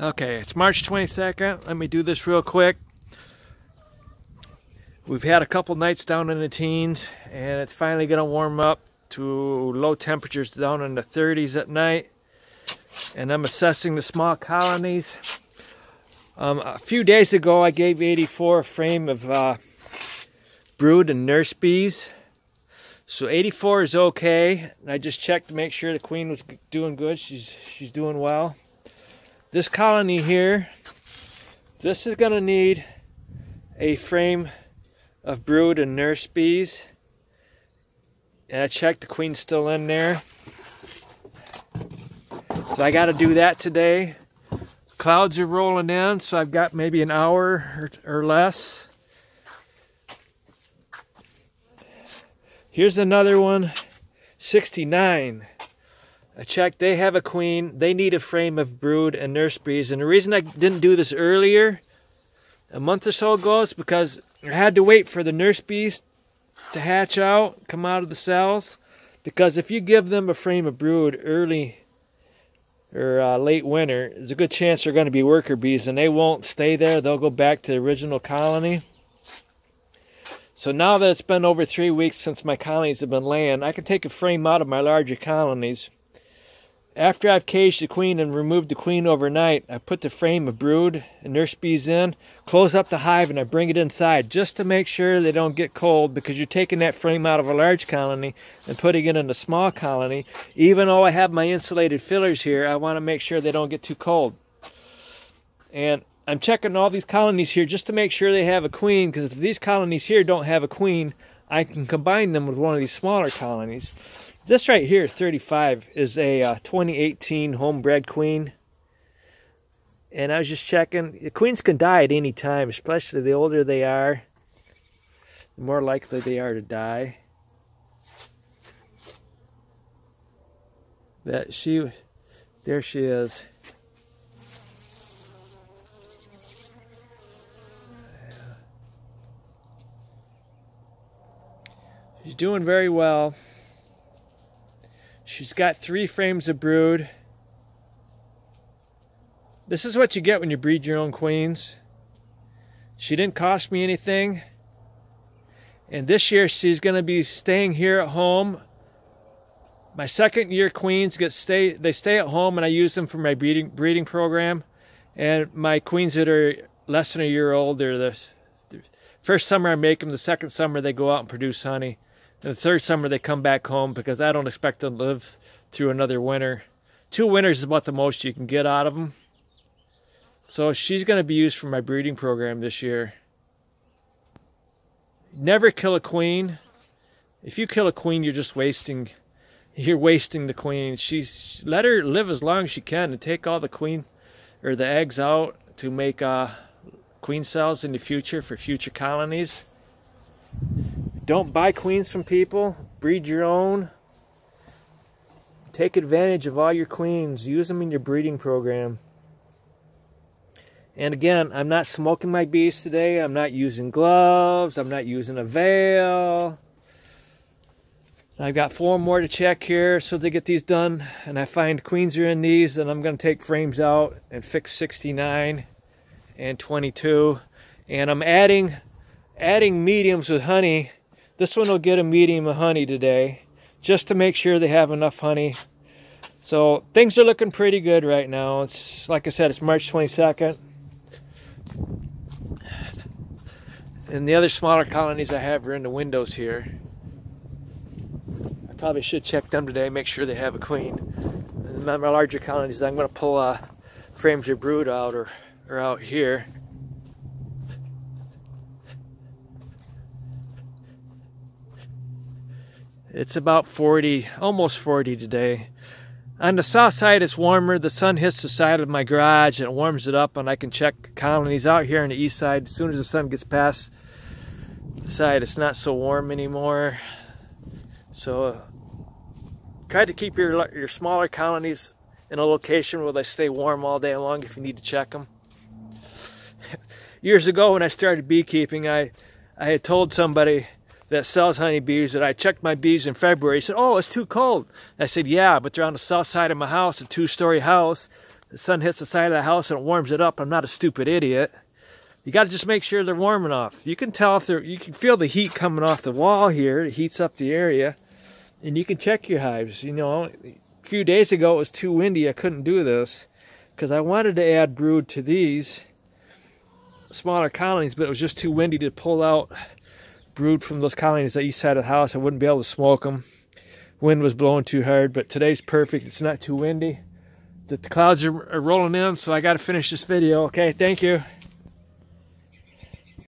Okay, it's March 22nd. Let me do this real quick. We've had a couple nights down in the teens, and it's finally going to warm up to low temperatures down in the 30s at night. And I'm assessing the small colonies. A few days ago, I gave 84 a frame of brood and nurse bees. So 84 is okay. And I just checked to make sure the queen was doing good. She's doing well. This colony here, this is going to need a frame of brood and nurse bees. And I checked, the queen's still in there. So I got to do that today. Clouds are rolling in, so I've got maybe an hour or less. Here's another one, 69. I checked, they have a queen. They need a frame of brood and nurse bees. And the reason I didn't do this earlier, a month or so ago, is because I had to wait for the nurse bees to hatch out, come out of the cells. Because if you give them a frame of brood early or late winter, there's a good chance they're going to be worker bees and they won't stay there. They'll go back to the original colony. So now that it's been over 3 weeks since my colonies have been laying, I can take a frame out of my larger colonies. After I've caged the queen and removed the queen overnight, I put the frame of brood and nurse bees in, close up the hive, and I bring it inside just to make sure they don't get cold, because you're taking that frame out of a large colony and putting it in a small colony. Even though I have my insulated fillers here, I want to make sure they don't get too cold. And I'm checking all these colonies here just to make sure they have a queen, because if these colonies here don't have a queen, I can combine them with one of these smaller colonies. This right here, 35, is a 2018 homebred queen. And I was just checking. The queens can die at any time, especially the older they are, the more likely they are to die. But there she is. She's doing very well. She's got 3 frames of brood. This is what you get when you breed your own queens. She didn't cost me anything. And this year she's going to be staying here at home. My second year queens stay at home, and I use them for my breeding program. And my queens that are less than a year old, they're the first summer I make them, the second summer they go out and produce honey. And the third summer they come back home, because I don't expect them to live through another winter. 2 winters is about the most you can get out of them. So she's going to be used for my breeding program this year. Never kill a queen. If you kill a queen, you're just wasting the queen. Let her live as long as she can and take all the queen or the eggs out to make queen cells in the future for future colonies. Don't buy queens from people. Breed your own. Take advantage of all your queens. Use them in your breeding program. And again, I'm not smoking my bees today. I'm not using gloves. I'm not using a veil. I've got 4 more to check here. So as I get these done and I find queens are in these, then I'm going to take frames out and fix 69 and 22. And I'm adding mediums with honey. This one will get a medium of honey today, just to make sure they have enough honey. So things are looking pretty good right now. It's like I said, it's March 22nd. And the other smaller colonies I have are in the windows here. I probably should check them today, make sure they have a queen. And my larger colonies, I'm going to pull frames of brood out or out here. It's about 40, almost 40 today. On the south side, it's warmer. The sun hits the side of my garage and it warms it up, and I can check colonies out here on the east side. As soon as the sun gets past the side, it's not so warm anymore. So try to keep your smaller colonies in a location where they stay warm all day long if you need to check them. Years ago when I started beekeeping, I had told somebody that sells honeybees that I checked my bees in February. He said, "Oh, it's too cold." I said, "Yeah, but they're on the south side of my house, a 2-story house. the sun hits the side of the house and it warms it up. I'm not a stupid idiot. You got to just make sure they're warm enough. You can tell if they're, you can feel the heat coming off the wall here. It heats up the area. And you can check your hives. You know, a few days ago it was too windy. I couldn't do this because I wanted to add brood to these smaller colonies, but it was just too windy to pull out brood from those colonies on the east side of the house. I wouldn't be able to smoke them. Wind was blowing too hard, but today's perfect. It's not too windy. The clouds are rolling in, so I got to finish this video. Okay, thank you.